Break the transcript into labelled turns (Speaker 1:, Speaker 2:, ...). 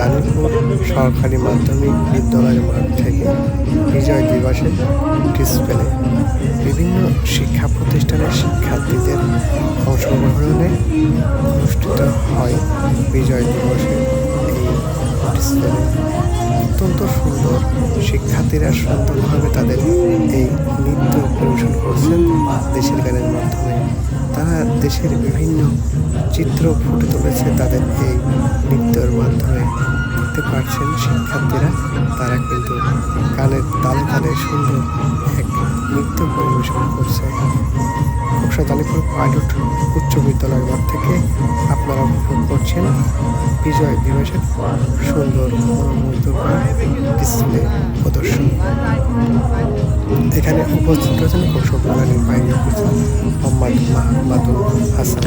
Speaker 1: দানিপুর সরকারি মাধ্যমিক বিদ্যালয়ের মাঠ থেকে বিজয় দিবসের ডিসপ্লে বিভিন্ন শিক্ষা প্রতিষ্ঠানের শিক্ষার্থীদের অংশগ্রহণে অনুষ্ঠিত হয় বিজয় দিবসের এই ডিসপ্লে। অত্যন্ত সুন্দর, শিক্ষার্থীরা সুন্দরভাবে তাদের এই নৃত্য পরিবেশন করছেন দেশের গানের মাধ্যমে। তারা দেশের বিভিন্ন চিত্র ফুটে তুলেছে তাদের এই নৃত্যের মাধ্যমে। দেখতে পাচ্ছেন শিক্ষার্থীরা তারা কিন্তু গানের তালে তালে সুন্দর এক নৃত্য পরিবেশন করছে। খোকসা দানিপুর পাইলট উচ্চ বিদ্যালয়ের মাঠ থেকে আপনারা উপভোগ করছেন বিজয় দিবসের সুন্দর মনোমুগ্ধকর ডিসপ্লে প্রদর্শন। এখানে উপস্থিত রয়েছেন খোকসা উপজেলা নির্বাহী অফিসার মোহাম্মদ মাহমুদুল হাসান।